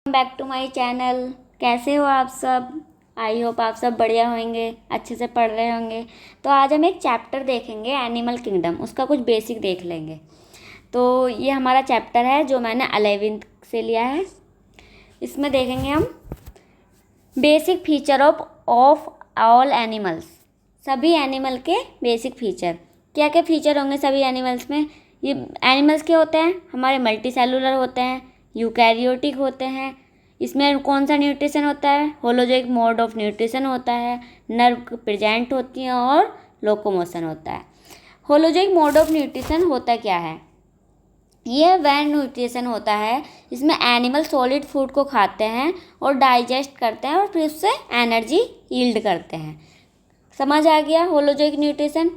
Back to my channel. कैसे हो आप सब? आई होप आप सब बढ़िया होंगे, अच्छे से पढ़ रहे होंगे। तो आज हम एक चैप्टर देखेंगे एनिमल किंगडम, उसका कुछ बेसिक देख लेंगे। तो ये हमारा चैप्टर है जो मैंने 11th से लिया है। इसमें देखेंगे हम basic feature of all animals, सभी एनिमल के बेसिक फीचर। क्या क्या फीचर होंगे सभी एनिमल्स में? ये एनिमल्स क्या होते हैं? हमारे मल्टी सेलुलर होते हैं, यूकैरियोटिक होते हैं। इसमें कौन सा न्यूट्रिशन होता है? होलोजोइक मोड ऑफ न्यूट्रिशन होता है, नर्व प्रेजेंट होती हैं और लोकोमोशन होता है। होलोजोइक मोड ऑफ न्यूट्रिशन होता क्या है? ये वह न्यूट्रिशन होता है इसमें एनिमल सॉलिड फूड को खाते हैं और डाइजेस्ट करते हैं और फिर उससे एनर्जी यील्ड करते हैं। समझ आ गया होलोजोइक न्यूट्रिशन?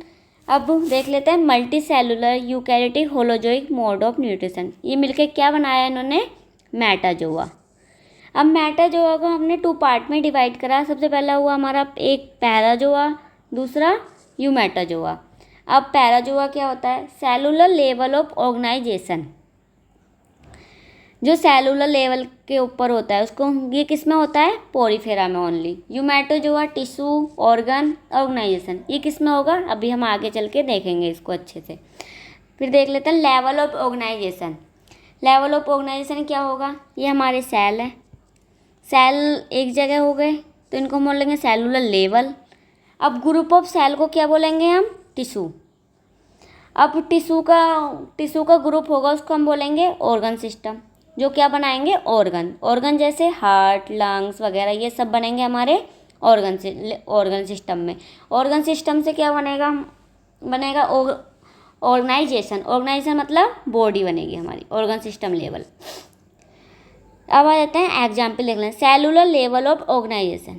अब देख लेते हैं multi cellular eukaryotic holozoic mode of nutrition. ये मिलके क्या बनाया इन्होंने? मेटाजोआ। अब मेटाजोआ को हमने 2 पार्ट में डिवाइड करा। सबसे पहला हुआ हमारा एक पैराजोआ, दूसरा यूमेटाजोआ। अब पैराजोआ क्या होता है? सेलुलर लेवल ऑफ ऑर्गेनाइजेशन, जो सेलुलर लेवल के ऊपर होता है उसको, ये किस में होता है? पोरीफेरा में ओनली। यूमेटोजोआ टिश्यू ऑर्गन ऑर्गेनाइजेशन, ये किस में होगा? अभी हम आगे चल के देखेंगे इसको अच्छे से। फिर देख लेते हैं level of organisation. Level of organisation क्या होगा? ये हमारे सेल हैं, सेल एक जगह हो गए तो इनको हम बोलेंगे सेलुलर लेवल। अब ग्रुप ऑफ सेल को क्या बोलेंगे हम? टिश्यू। अब टिश्यू का ग्रुप होगा उसको हम बोलेंगे ऑर्गन सिस्टम, जो क्या बनाएंगे? ऑर्गन जैसे हार्ट, लंग्स वगैरह ये सब बनेंगे हमारे ऑर्गन सिस्टम में। ऑर्गन सिस्टम से क्या बनेगा ऑर्गेनाइजेशन मतलब बॉडी बनेगी हमारी ऑर्गन सिस्टम लेवल। अब आ जाते हैं एग्जाम्पल देख लें। सेलुलर लेवल ऑफ ऑर्गेनाइजेशन,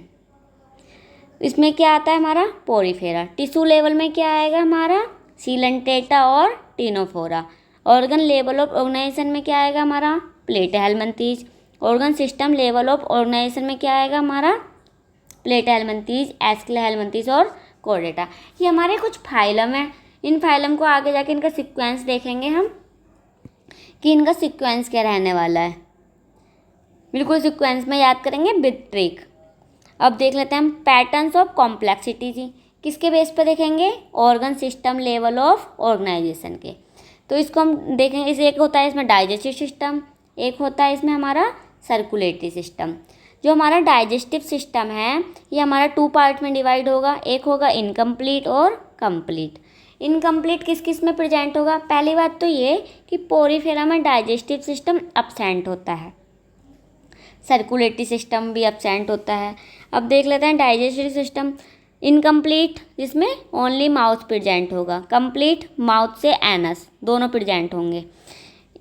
इसमें क्या आता है हमारा? पोरीफेरा। टिश्यू लेवल में क्या आएगा हमारा? सीलेंटेटा और Ctenophora. Organ level of organisation में क्या आएगा हमारा? Platyhelminthes. Organ system level of organisation में क्या आएगा हमारा? प्लेटा हेलमिंथीज, एस्केला हेलमिंथीज और कोर्डेटा। ये हमारे कुछ फाइलम है। इन फाइलम को आगे जाके इनका सीक्वेंस देखेंगे हम कि इनका सीक्वेंस क्या रहने वाला है। बिल्कुल सीक्वेंस में याद करेंगे विद ट्रिक। अब देख लेते हैं हम पैटर्न्स ऑफ कॉम्प्लेक्सिटी जी, किसके बेस पर देखेंगे? Organ system level of organisation के। तो इसको हम देखेंगे, इसे एक होता है इसमें डाइजेस्टिव सिस्टम, एक होता है इसमें हमारा सर्कुलेटरी सिस्टम। जो हमारा डाइजेस्टिव सिस्टम है ये हमारा 2 पार्ट में डिवाइड होगा। एक होगा इनकम्प्लीट और कंप्लीट। इनकम्प्लीट किस किस में प्रेजेंट होगा? पहली बात तो ये कि पोरीफेरा में डाइजेस्टिव सिस्टम अब्सेंट होता है, सर्कुलेटरी सिस्टम भी अब्सेंट होता है। अब देख लेते हैं डाइजेस्टिव सिस्टम इनकम्प्लीट, जिसमें ओनली माउथ प्रेजेंट होगा। कंप्लीट माउथ से एनस दोनों प्रेजेंट होंगे।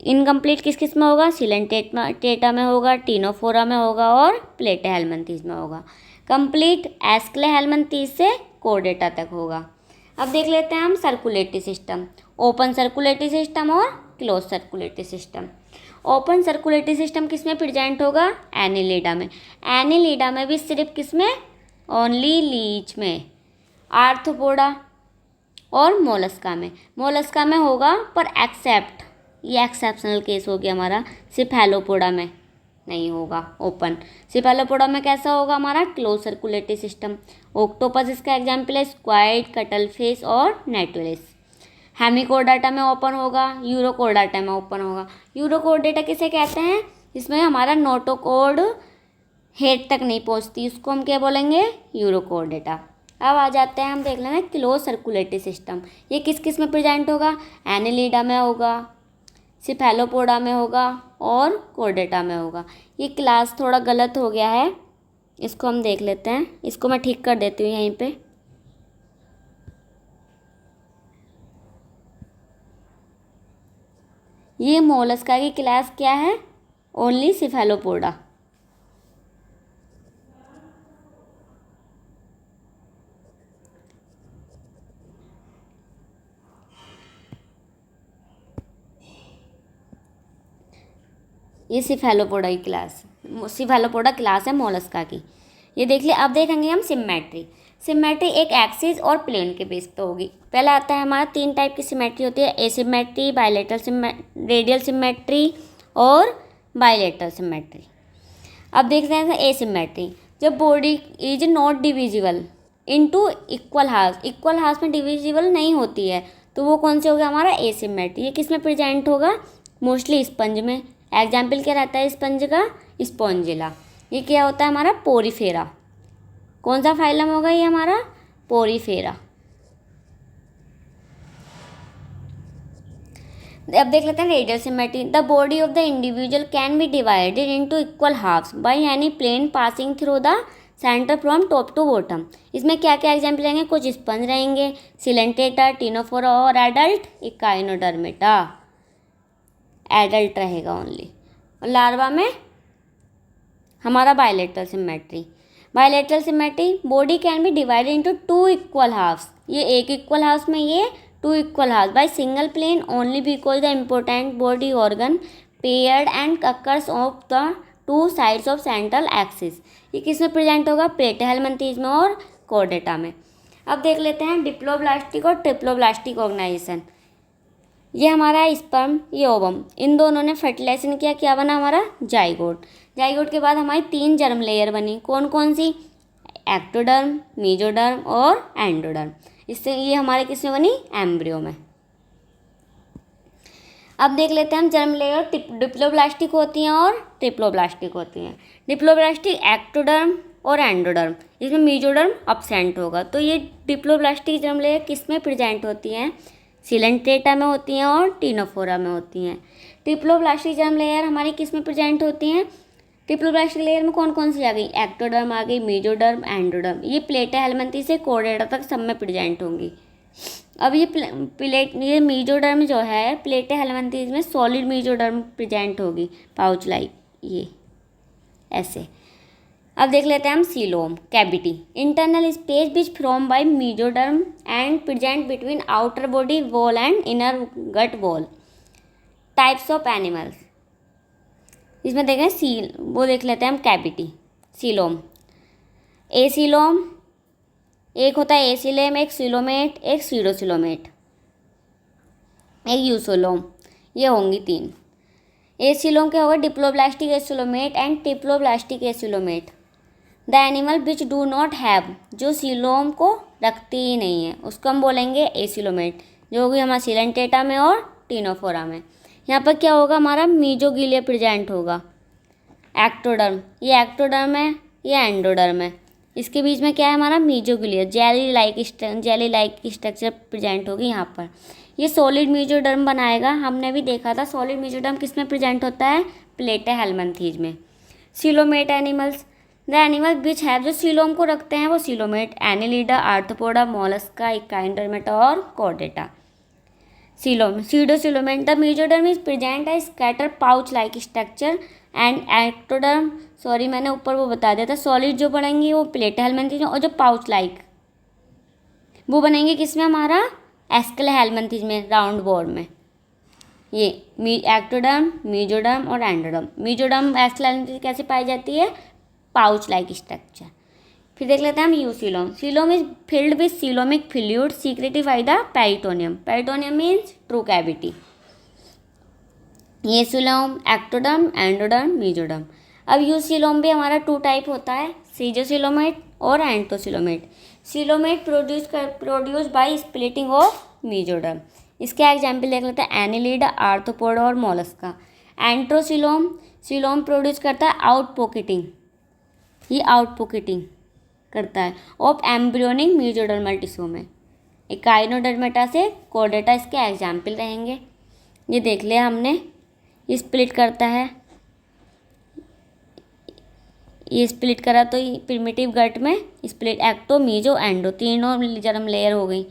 इनकम्प्लीट किस किस में होगा? सीलेंटेटा में होगा, टिनोफोरा में होगा और प्लेटा हेलमिंथीज में होगा। कंप्लीट एस्केला हेलमिंथीज से कोर्डेटा तक होगा। अब देख लेते हैं हम circulatory system, open circulatory system और close circulatory system. Open circulatory system किस में प्रेजेंट होगा? एनिलिडा में। एनिलिडा में भी सिर्फ किस में? ओनली लीच में, आर्थ्रोपोडा और मोलस्का में। मोलस्का में होगा पर एक्सेप्ट, ये एक्सेप्शनल केस हो गया हमारा, सिफेलोपोडा में नहीं होगा ओपन। सिफेलोपोडा में कैसा होगा हमारा? Close circulatory system. ऑक्टोपस इसका एग्जाम्पल है, स्क्वाइड, कटलफिश और नेटुलिस। हेमिकोडाटा में ओपन होगा, यूरोकोडाटा में ओपन होगा। यूरोकोडेटा किसे कहते हैं? इसमें हमारा नोटोकोड हेड तक नहीं पहुंचती, उसको हम क्या बोलेंगे? यूरोकोडेटा। अब आ जाते हैं हम देख लेना क्लोज सर्कुलेटरी सिस्टम। ये किस किस में प्रेजेंट होगा? एनिलिडा में होगा, सिफेलोपोडा में होगा और कोर्डेटा में होगा। ये क्लास थोड़ा गलत हो गया है, इसको हम देख लेते हैं। इसको मैं ठीक कर देती हूँ यहीं पे। ये मोलस्का की क्लास क्या है? Only Cephalopoda. ये सिफेलोपोडा की क्लास, सिफेलोपोडा क्लास है मोलस्का की। ये देख लिया। अब देखेंगे हम सिमेट्री। सिमेट्री एक एक्सिस और प्लेन के बेस पे होगी। पहला आता है हमारा 3 टाइप की सिमेट्री होती है, एसिमेट्री, रेडियल सिमेट्री और बाइलेटरल सिमेट्री। अब देखते हैं एसिमेट्री, जब body is not divisible into equal half, equal half में डिविजिबल नहीं होती है तो वो कौन से हो गया हमारा एसिमेट्री। ये किस में प्रेजेंट होगा, मोस्टली स्पंज में। एग्जाम्पल क्या रहता है स्पंज का, स्पॉन्जिला। ये क्या होता है हमारा पोरीफेरा। कौन सा फाइलम होगा ये हमारा, पोरीफेरा। अब देख लेते हैं radial symmetry, the body of the individual can be divided into equal halves by any plane passing through the centre from top to bottom. इसमें क्या क्या एग्जाम्पल रहेंगे, कुछ स्पंज रहेंगे, सिलेंटेटा, टिनोफोरा और एडल्ट इकाइनोडर्मेटा, एडल्ट रहेगा only. और larva में हमारा bilateral symmetry. Bilateral symmetry, body can be divided into two equal halves, ये एक इक्वल हाफ्स में, ये two equal halves by single plane only because the important body organ paired and occurs of the two sides of central axis. ये किस में present होगा, प्लेटेहेलमिन्थेस में और कॉर्डेटा में। अब देख लेते हैं डिप्लोब्लास्टिक और ट्रिप्लोब्लास्टिक ऑर्गेनाइजेशन। ये हमारा स्पर्म, ये ओवम, इन दोनों ने फर्टिलाइजेशन किया, क्या बना हमारा जाइगोट। जाइगोट के बाद हमारी 3 जर्म लेयर बनी, कौन कौन सी, एक्टोडर्म, मेसोडर्म और एंडोडर्म। इससे ये हमारे किस में बनी, एम्ब्रियो में। अब देख लेते हैं हम जर्म लेयर डिप्लोब्लास्टिक होती हैं और ट्रिप्लोब्लास्टिक होती हैं। डिप्लोब्लास्टिक एक्टोडर्म और एंडोडर्म, इसमें मेसोडर्म अब्सेंट होगा। तो ये डिप्लोब्लास्टिक जर्म लेयर किस में प्रेजेंट होती हैं, सिलेंट्रेटा में होती हैं और टिनोफोरा में होती हैं। ट्रिप्लोब्लास्टिक जर्म लेयर हमारी किस में प्रेजेंट होती हैं, ट्रिप्लोब्लास्टिक लेयर में कौन कौन सी आ गई, एक्टोडर्म आ गई, मेसोडर्म, एंडोडर्म। ये प्लेटेहेलमिन्थेस से कॉर्डेटा तक सब में प्रेजेंट होंगी। अब ये मेसोडर्म जो है प्लेटेहेलमिन्थेस में सॉलिड मेसोडर्म प्रेजेंट होगी, पाउच लाइक ये ऐसे। अब देख लेते हैं हम coelom, cavity, internal space which from by mesoderm and present between outer body wall and inner gut wall. Types of animals, इसमें देखें सील, वो देख लेते हैं हम कैविटी, सीलोम, एसीलोम, एक होता है एसीलेम, एक सीलोमेट, एक सीडोसिलोमेट, एक यूसोलोम, ये होंगी 3। एसीलोम क्या होगा, diploblastic acoelomate and triploblastic acoelomate. The animal which do not have, जो सीलोम को रखती ही नहीं है उसको हम बोलेंगे एसिलोमेट, जो होगी हमारा सिलेंटेटा में और टिनोफोरा में। यहाँ पर क्या होगा हमारा मीजोगिलिया प्रेजेंट होगा। एक्टोडर्म, ये एक्टोडर्म है, ये एंडोडर्म है, इसके बीच में क्या है हमारा मीजोगिलिया, जेली लाइक स्ट्रक्चर प्रेजेंट होगी यहाँ पर। ये सॉलिड मीजोडर्म बनाएगा, हमने भी देखा था सॉलिड मीजोडर्म किस में प्रेजेंट होता है, प्लेटेहेलमिन्थेस में। Coelomate animals, the animal which have, जो सीलोम को रखते हैं वो coelomate, annelida, arthropoda, mollusca, echinodermata और chordata. Coelom, pseudocoelomate, the mesoderm is present है scatter pouch like structure and ectoderm, sorry मैंने ऊपर वो बता दिया था, सॉलिड जो बनेंगी वो प्लेटेहेलमिन्थेस में और जो पाउच लाइक वो बनेंगे किसमें हमारा एस्केलेहेलमिन्थेस में, राउंड बोर में। ये एक्टोडर्म, मेसोडर्म और एंडोडर्म। मेसोडर्म एस्केलेहेलमिन्थेस कैसे पाई जाती है, पाउच लाइक स्ट्रक्चर। फिर देख लेते हैं हम eucoelom, coelom is filled with coelomic fluid secreted by the peritoneum, peritoneum means true cavity. ये सीलोम, एक्टोडर्म, एंडोडर्म, मेसोडर्म। अब यूसीलोम भी हमारा 2 टाइप होता है, सीजोसिलोमेट और enterocoelomate. Coelomate produce by splitting of mesoderm, इसके एग्जाम्पल देख लेते हैं एनिलिडा, आर्थ्रोपोडा और मोलस्का। एंट्रोसिलोम, सीलोम प्रोड्यूस करता है आउट पॉकेटिंग, ये आउट पॉकेटिंग करता है ऑफ एम्ब्रियोनिक मेसोडर्मल टिश्यू में। इकाइनोडर्मेटा से कॉर्डेटा इसके एग्जाम्पल रहेंगे। ये देख लिया हमने, ये स्प्लिट करता है, ये स्प्लिट करा तो ये प्रिमिटिव गट में स्प्लिट, एक्टो, मीजो, एंडो, तीनों जर्म लेयर हो गई।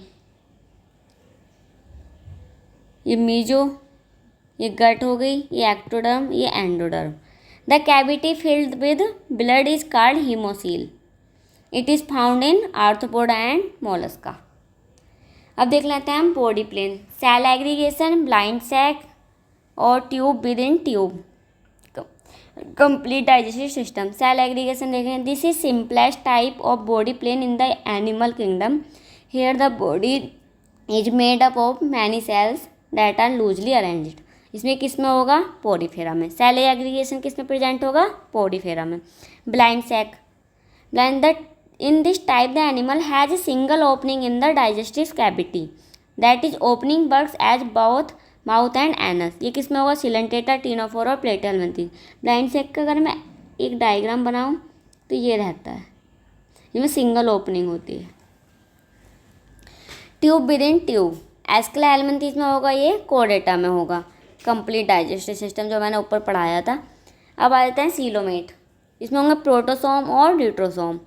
ये मीजो, ये गट हो गई, ये एक्टोडर्म, ये endoderm. The cavity filled with blood is called haemocoel, it is found in arthropoda and mollusca. अब देख लेते हैं हम body plan, cell aggregation, blind sac और tube within tube, complete digestive system. Cell aggregation देखें, this is simplest type of body plan in the animal kingdom, here the body is made up of many cells that are loosely arranged. इसमें किस में होगा? Porifera में। Cell aggregation किस में present होगा? Porifera में। Blind sac, blind the in this type the animal has a single opening in the digestive cavity that is opening works as both mouth and anus. ये किस में होगा? Coelenterata, Ctenophora और प्लेटेलमेंथीज। Blind sac का अगर मैं एक डायग्राम बनाऊं तो ये रहता है, इसमें सिंगल ओपनिंग होती है। ट्यूब विद इन ट्यूब, एस्केला हेलमिंथेस में होगा, ये कोर्डेटा में होगा। कंप्लीट डाइजेस्टिव सिस्टम जो मैंने ऊपर पढ़ाया था। अब आ जाते हैं सीलोमेट, इसमें होंगे प्रोटोसोम और ड्यूट्रोसोम।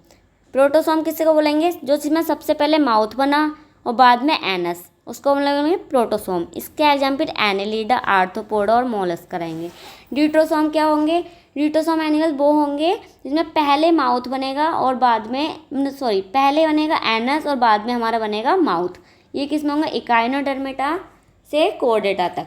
प्रोटोसोम किसी को बोलेंगे? जो जिसमें सबसे पहले माउथ बना और बाद में एनस, उसको बोलेंगे प्रोटोसोम। इसके एग्जाम्पल एनेलिडा, आर्थ्रोपोडा और मोलस्क रहेंगे। ड्यूट्रोसोम क्या होंगे? ड्यूट्रोसोम एनिमल वो होंगे जिसमें पहले माउथ बनेगा और बाद में पहले बनेगा एनस और बाद में हमारा बनेगा माउथ। ये किस में होंगे? इकाइनोडर्मेटा से कोर्डेटा तक।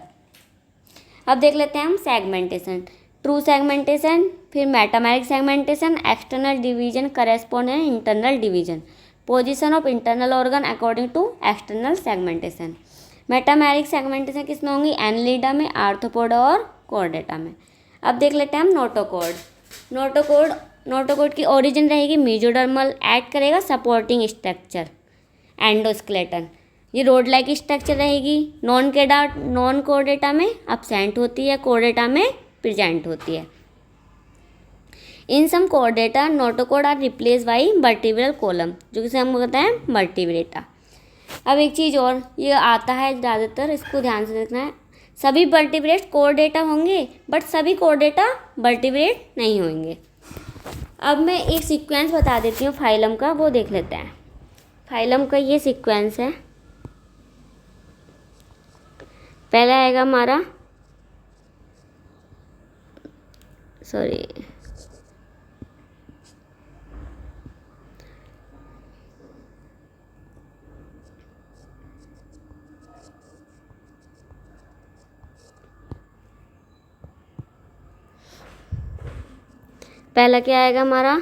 अब देख लेते हैं हम सेगमेंटेशन। ट्रू सेगमेंटेशन, फिर metameric segmentation, external division, correspondent internal division, position of internal organ according to external segmentation. Metameric segmentation किस में होंगी? एनलिडा में, आर्थ्रोपोडा और कोर्डेटा में। अब देख लेते हैं हम नोटोकोड। नोटोकोड की ओरिजिन रहेगी मीजोडर्मल, ऐड करेगा सपोर्टिंग स्ट्रक्चर एंडोस्केलेटन। ये रोड लाइक स्ट्रक्चर रहेगी। नॉन कोर्डेटा में अब्सेंट होती है, कोर्डेटा में प्रेजेंट होती है। In some chordata notochord are replaced by vertebral column, जो किसे हम कहते हैं वर्टिब्रेटा। अब एक चीज़ और, ये आता है ज़्यादातर, इसको ध्यान से देखना है। सभी वर्टिब्रेट कोर्डेटा होंगे बट सभी कोर्डेटा वर्टिब्रेट नहीं होंगे। अब मैं एक सीक्वेंस बता देती हूँ फाइलम का, वो देख लेते हैं। फाइलम का ये सीक्वेंस है। पहला आएगा हमारा पहला क्या आएगा हमारा?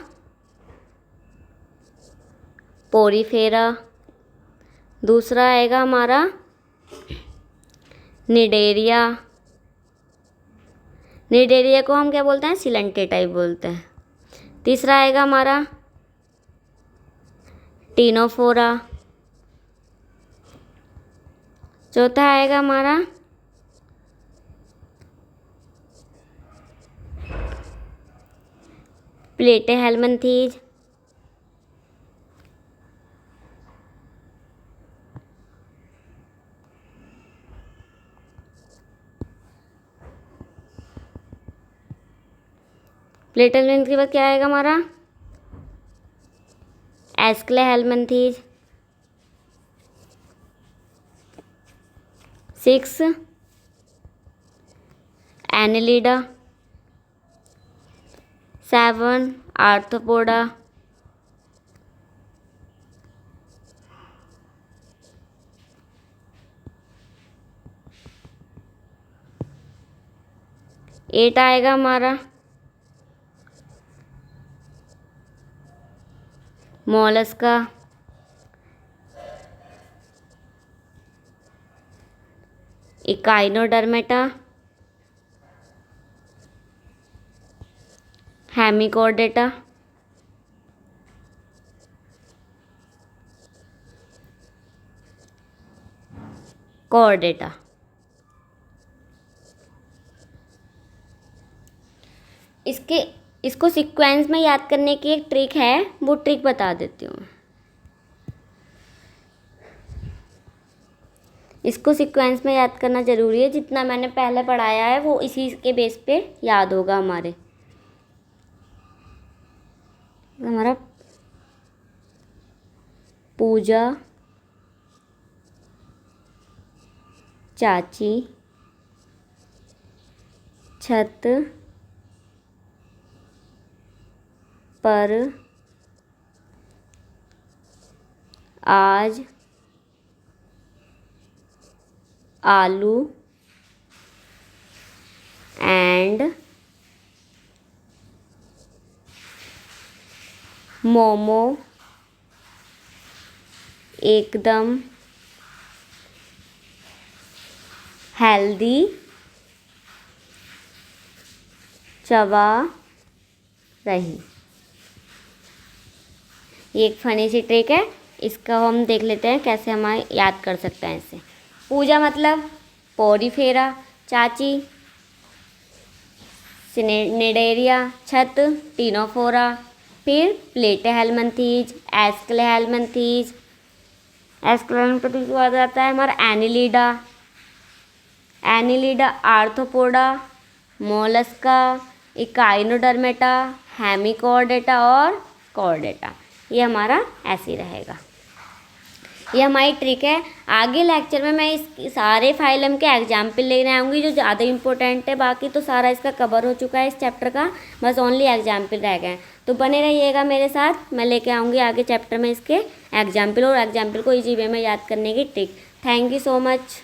पोरीफेरा। दूसरा आएगा हमारा निडेरिया। निडेरिया को हम क्या बोलते हैं? सिलेंटेटा बोलते हैं। तीसरा आएगा हमारा टीनोफोरा। चौथा आएगा हमारा प्लेटेहेलमिंथेस। प्लेटेहेलमिंथेस के बाद क्या आएगा हमारा? एस्केला हेलमिंथेस। 6 एनेलिडा। 7 आर्थ्रोपोडा। 8 आएगा हमारा मोलस्का। 9 इकाइनोडर्मेटा। हेमिकोर्डेटा। कोर्डेटा। इसको सीक्वेंस में याद करने की एक ट्रिक है, वो ट्रिक बता देती हूँ। इसको सीक्वेंस में याद करना ज़रूरी है, जितना मैंने पहले पढ़ाया है वो इसी के बेस पे याद होगा हमारे। हमारा पूजा, चाची, छत पर, आज, आलू एंड मोमो एकदम हेल्दी सवा रही। ये एक फनी सी ट्रिक है, इसका हम देख लेते हैं कैसे हम याद कर सकते हैं इसे। पूजा मतलब पोरीफेरा, चाची निडेरिया, छत टीनोफोरा, फिर प्लेटे हेलमिंथीज, एस्कले हेलमिंथीज, एस्कले हेलमिंथीज के बाद आता है हमारा Annelida, Annelida arthropoda, mollusca, Echinodermata, Hemichordata और कॉर्डेटा। ये हमारा ऐसे ही रहेगा। ये हमारी ट्रिक है। आगे लेक्चर में मैं इस सारे फाइलम के एग्जाम्पल लेने आऊँगी जो ज़्यादा इंपॉर्टेंट है। बाकी तो सारा इसका कवर हो चुका है इस चैप्टर का, बस ओनली एग्जाम्पल रह गए हैं। तो बने रहिएगा मेरे साथ, मैं लेके आऊँगी आगे चैप्टर में इसके एग्जाम्पल और एग्जाम्पल को इजी वे में याद करने की trick. Thank you so much.